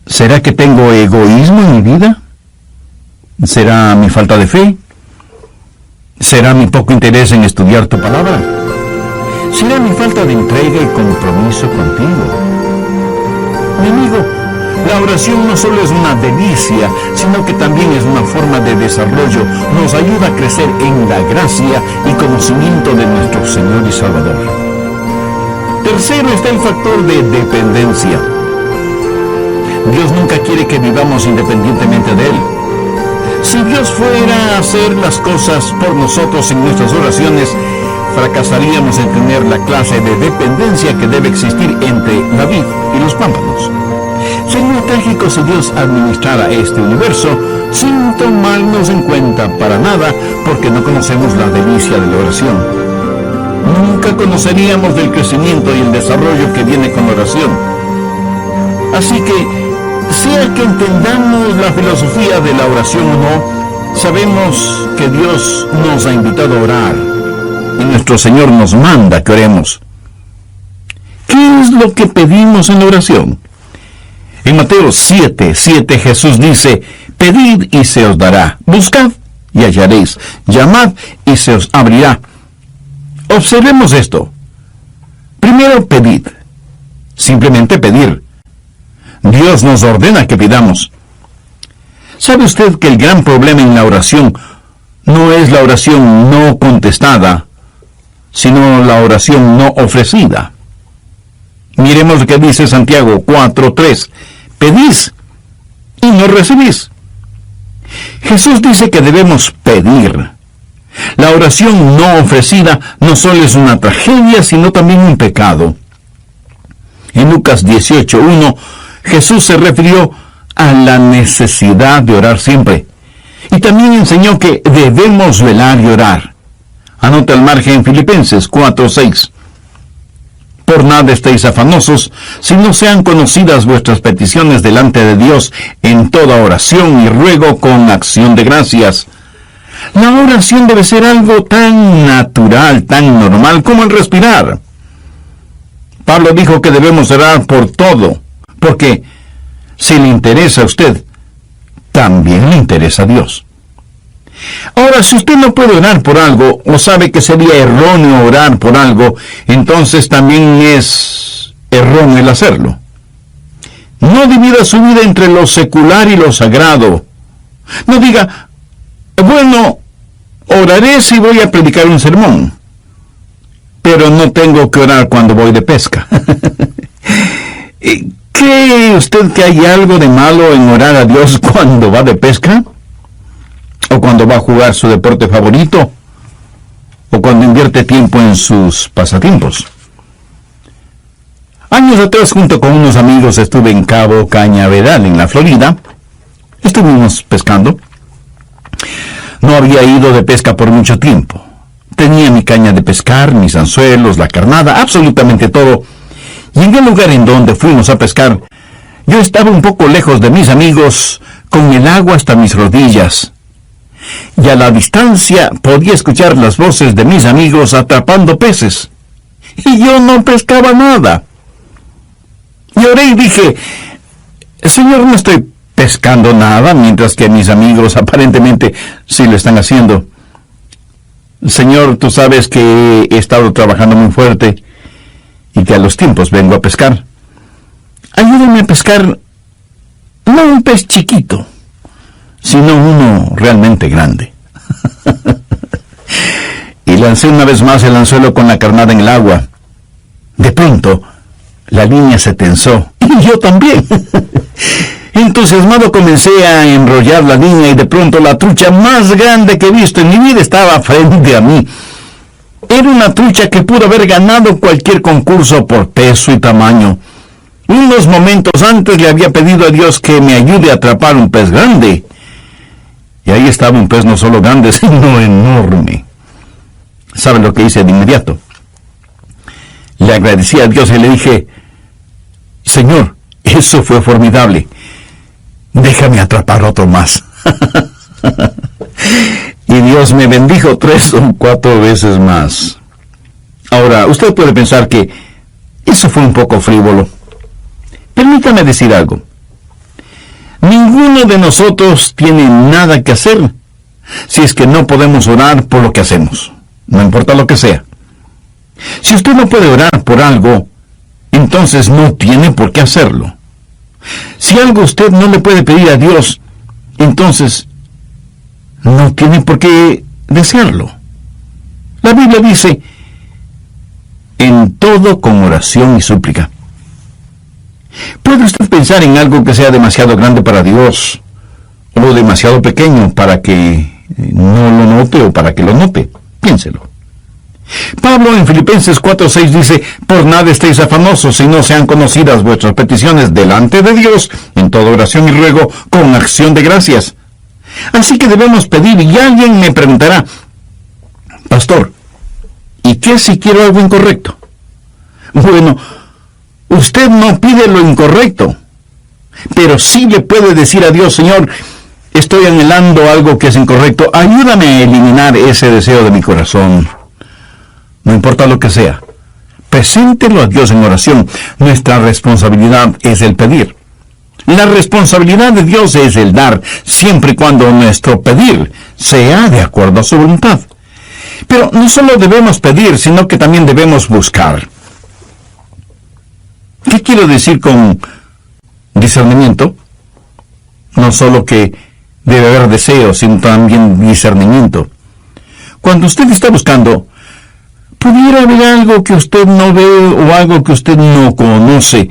¿será que tengo egoísmo en mi vida? ¿Será mi falta de fe? ¿Será mi poco interés en estudiar tu palabra? ¿Será mi falta de entrega y compromiso contigo? Mi amigo, la oración no solo es una delicia, sino que también es una forma de desarrollo. Nos ayuda a crecer en la gracia y conocimiento de nuestro Señor y Salvador. Tercero está el factor de dependencia. Dios nunca quiere que vivamos independientemente de Él. Si Dios fuera a hacer las cosas por nosotros en nuestras oraciones, fracasaríamos en tener la clase de dependencia que debe existir entre la vid y los pámpanos. Sería trágico si Dios administrara este universo sin tomarnos en cuenta para nada, porque no conocemos la delicia de la oración. Nunca conoceríamos del crecimiento y el desarrollo que viene con la oración. Así que, sea que entendamos la filosofía de la oración o no, sabemos que Dios nos ha invitado a orar y nuestro Señor nos manda que oremos. ¿Qué es lo que pedimos en la oración? En Mateo 7:7 Jesús dice, pedid y se os dará, buscad y hallaréis, llamad y se os abrirá. Observemos esto. Primero, pedid. Simplemente pedir. Dios nos ordena que pidamos. ¿Sabe usted que el gran problema en la oración no es la oración no contestada, sino la oración no ofrecida? Miremos lo que dice Santiago 4:3. Pedís y no recibís. Jesús dice que debemos pedir. La oración no ofrecida no solo es una tragedia, sino también un pecado. En Lucas 18:1, Jesús se refirió a la necesidad de orar siempre. Y también enseñó que debemos velar y orar. Anota al margen Filipenses 4:6. Por nada estéis afanosos, si no sean conocidas vuestras peticiones delante de Dios en toda oración y ruego con acción de gracias. La oración debe ser algo tan natural, tan normal como el respirar. Pablo dijo que debemos orar por todo, porque si le interesa a usted, también le interesa a Dios. Ahora, si usted no puede orar por algo, o sabe que sería erróneo orar por algo, entonces también es erróneo el hacerlo. No divida su vida entre lo secular y lo sagrado. No diga, bueno, oraré si voy a predicar un sermón, pero no tengo que orar cuando voy de pesca. ¿Cree usted que hay algo de malo en orar a Dios cuando va de pesca? ¿O cuando va a jugar su deporte favorito? ¿O cuando invierte tiempo en sus pasatiempos? Años atrás, junto con unos amigos, estuve en Cabo Cañaveral, en la Florida. Estuvimos pescando. No había ido de pesca por mucho tiempo. Tenía mi caña de pescar, mis anzuelos, la carnada, absolutamente todo. Y en el lugar en donde fuimos a pescar, yo estaba un poco lejos de mis amigos, con el agua hasta mis rodillas. Y a la distancia podía escuchar las voces de mis amigos atrapando peces. Y yo no pescaba nada. Y oré y dije, Señor, no estoy pescando nada, mientras que mis amigos aparentemente sí lo están haciendo. Señor, tú sabes que he estado trabajando muy fuerte y que a los tiempos vengo a pescar. Ayúdame a pescar no un pez chiquito, sino uno realmente grande. Y lancé una vez más el anzuelo con la carnada en el agua. De pronto, la línea se tensó, y yo también. Entusiasmado comencé a enrollar la línea y de pronto la trucha más grande que he visto en mi vida estaba frente a mí. Era una trucha que pudo haber ganado cualquier concurso por peso y tamaño. Unos momentos antes le había pedido a Dios que me ayude a atrapar un pez grande. Y ahí estaba un pez no solo grande, sino enorme. ¿Sabe lo que hice de inmediato? Le agradecí a Dios y le dije, Señor, eso fue formidable. Déjame atrapar otro más. y Dios me bendijo 3 o 4 veces más. Ahora, usted puede pensar que eso fue un poco frívolo. Permítame decir algo. Ninguno de nosotros tiene nada que hacer si es que no podemos orar por lo que hacemos, no importa lo que sea. Si usted no puede orar por algo, entonces no tiene por qué hacerlo. Si algo usted no le puede pedir a Dios, entonces no tiene por qué desearlo. La Biblia dice, en todo con oración y súplica. ¿Puede usted pensar en algo que sea demasiado grande para Dios o demasiado pequeño para que no lo note o para que lo note? Piénselo. Pablo en Filipenses 4:6 dice, por nada estéis afanosos, si no sean conocidas vuestras peticiones delante de Dios, en toda oración y ruego, con acción de gracias. Así que debemos pedir, y alguien me preguntará, pastor, ¿y qué si quiero algo incorrecto? Bueno, usted no pide lo incorrecto, pero sí le puede decir a Dios, Señor, estoy anhelando algo que es incorrecto, ayúdame a eliminar ese deseo de mi corazón. No importa lo que sea, preséntelo a Dios en oración. Nuestra responsabilidad es el pedir. La responsabilidad de Dios es el dar, siempre y cuando nuestro pedir sea de acuerdo a su voluntad. Pero no solo debemos pedir, sino que también debemos buscar. ¿Qué quiero decir con discernimiento? No solo que debe haber deseo, sino también discernimiento. Cuando usted está buscando, pudiera haber algo que usted no ve o algo que usted no conoce.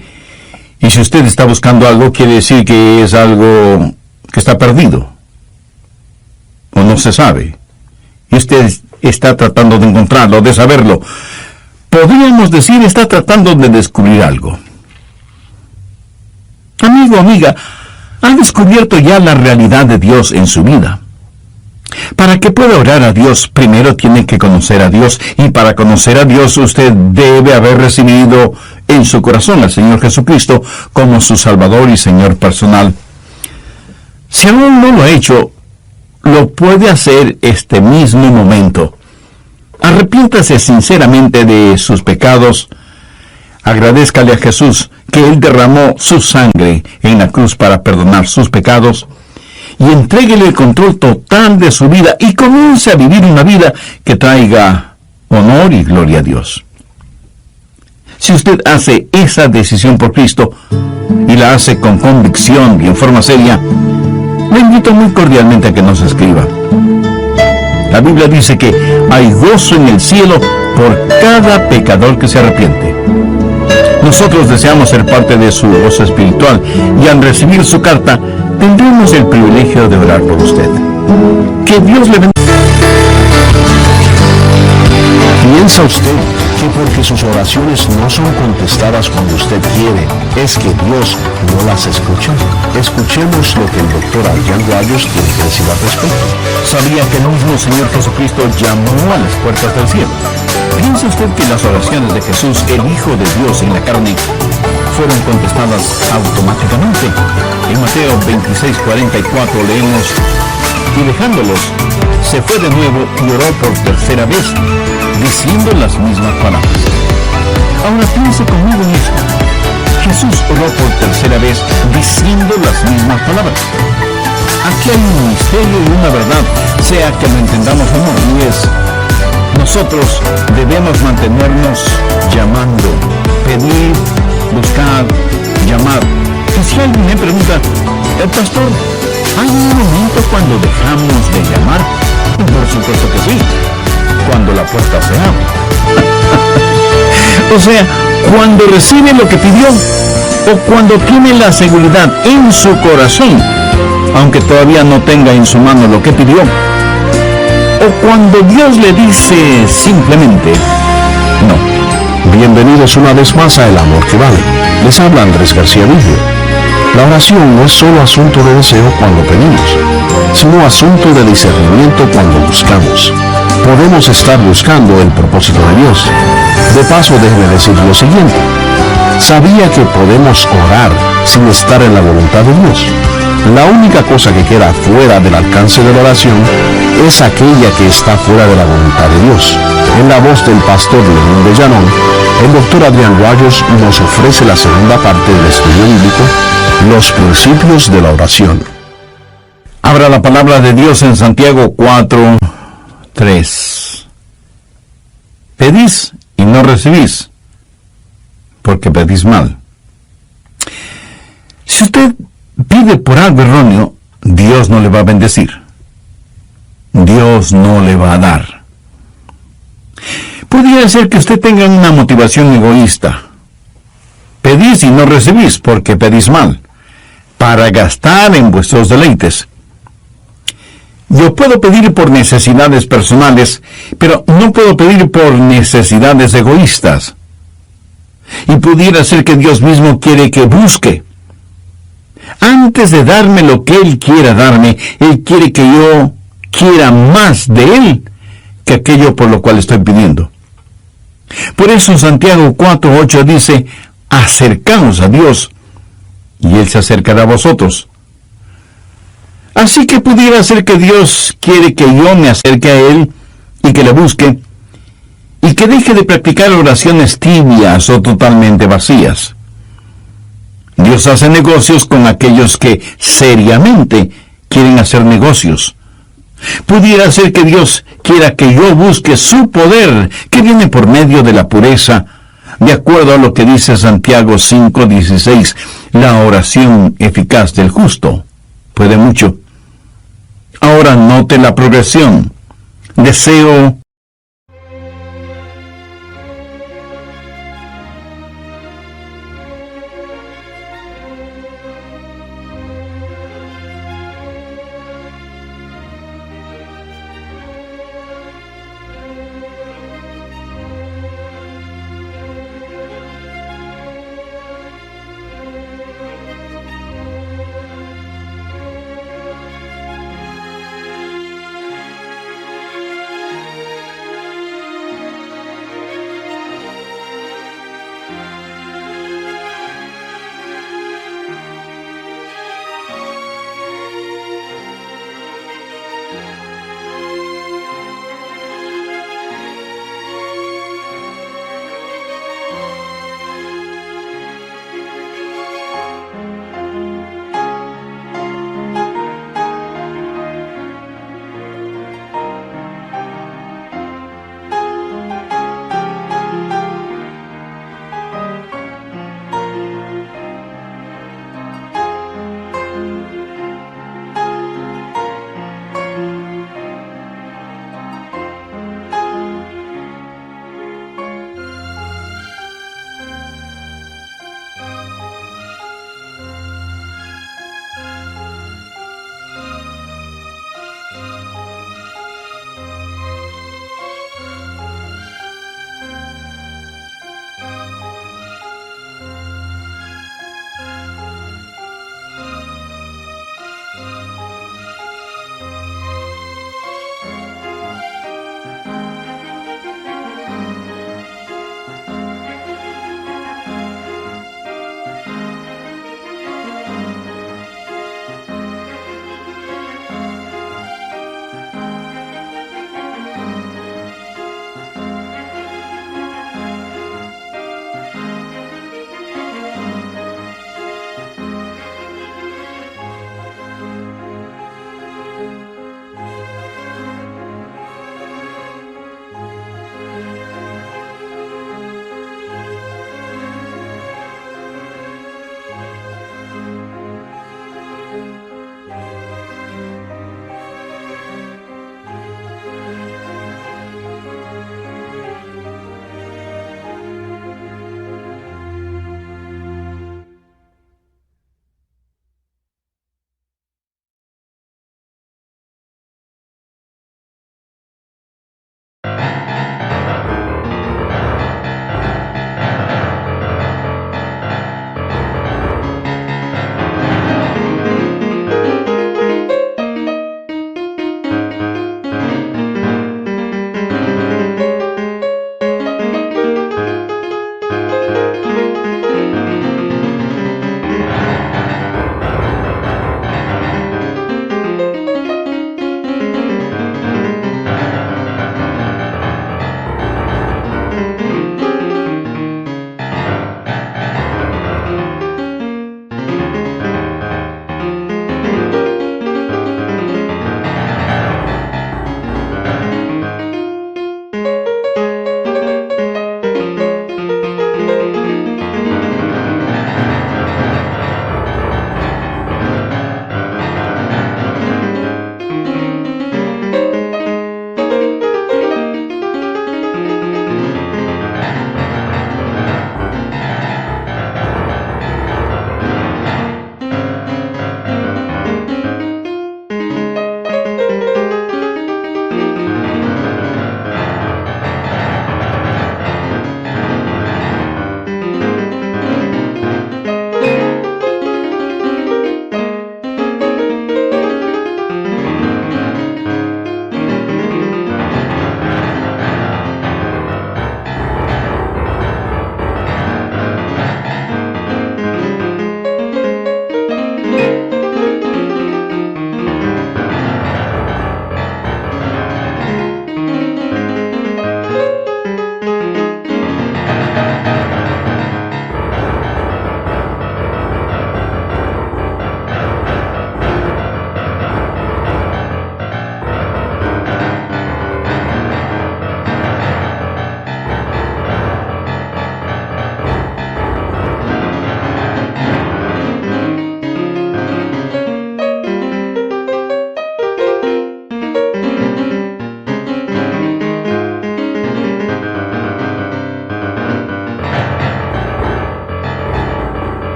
Y si usted está buscando algo, quiere decir que es algo que está perdido o no se sabe. Y usted está tratando de encontrarlo, de saberlo. Podríamos decir, está tratando de descubrir algo. Amigo, amiga, ¿ha descubierto ya la realidad de Dios en su vida? Para que pueda orar a Dios, primero tiene que conocer a Dios, y para conocer a Dios usted debe haber recibido en su corazón al Señor Jesucristo como su Salvador y Señor personal. Si aún no lo ha hecho, lo puede hacer este mismo momento. Arrepiéntase sinceramente de sus pecados. Agradézcale a Jesús que Él derramó su sangre en la cruz para perdonar sus pecados, y entréguele el control total de su vida y comience a vivir una vida que traiga honor y gloria a Dios. Si usted hace esa decisión por Cristo y la hace con convicción y en forma seria, le invito muy cordialmente a que nos escriba. La Biblia dice que hay gozo en el cielo por cada pecador que se arrepiente. Nosotros deseamos ser parte de su gozo espiritual, y al recibir su carta tendremos el privilegio de orar por usted. Que Dios le bendiga. ¿Piensa usted que porque sus oraciones no son contestadas cuando usted quiere, es que Dios no las escucha? Escuchemos lo que el doctor Adrian Rogers tiene que decir al respecto. ¿Sabía que el mismo Señor Jesucristo llamó a las puertas del cielo? ¿Piensa usted que las oraciones de Jesús, el Hijo de Dios en la carne, fueron contestadas automáticamente? En Mateo 26:44 leemos, y dejándolos, se fue de nuevo y oró por tercera vez, diciendo las mismas palabras. Ahora piense conmigo en esto. Jesús oró por tercera vez, diciendo las mismas palabras. Aquí hay un misterio y una verdad, sea que lo entendamos o no, y es, nosotros debemos mantenernos llamando, pedir, buscar, llamar. Y si alguien me pregunta, pastor, ¿hay un momento cuando dejamos de llamar? Por supuesto que sí, cuando la puerta se abre. O sea, cuando recibe lo que pidió, o cuando tiene la seguridad en su corazón, aunque todavía no tenga en su mano lo que pidió, o cuando Dios le dice simplemente no. Bienvenidos una vez más a El Amor que Vale. Les habla Andrés García Vigio. La oración no es solo asunto de deseo cuando pedimos, sino asunto de discernimiento cuando buscamos. Podemos estar buscando el propósito de Dios. De paso, déjeme decir lo siguiente. ¿Sabía que podemos orar sin estar en la voluntad de Dios? La única cosa que queda fuera del alcance de la oración es aquella que está fuera de la voluntad de Dios. En la voz del pastor León de Llanón, el doctor Adrian Rogers nos ofrece la segunda parte del estudio bíblico, los principios de la oración. Abra la palabra de Dios en Santiago 4:3. Pedís y no recibís, porque pedís mal. Si usted pide por algo erróneo, Dios no le va a bendecir. Dios no le va a dar. Podría ser que usted tenga una motivación egoísta. Pedís y no recibís, porque pedís mal, para gastar en vuestros deleites. Yo puedo pedir por necesidades personales, pero no puedo pedir por necesidades egoístas. Y pudiera ser que Dios mismo quiere que busque. Antes de darme lo que Él quiera darme, Él quiere que yo quiera más de Él que aquello por lo cual estoy pidiendo. Por eso Santiago 4:8 dice, acercaos a Dios, y Él se acercará a vosotros. Así que pudiera ser que Dios quiere que yo me acerque a Él y que le busque, y que deje de practicar oraciones tibias o totalmente vacías. Dios hace negocios con aquellos que seriamente quieren hacer negocios. Pudiera ser que Dios quiera que yo busque su poder, que viene por medio de la pureza, de acuerdo a lo que dice Santiago 5:16, la oración eficaz del justo puede mucho. Ahora note la progresión. Deseo,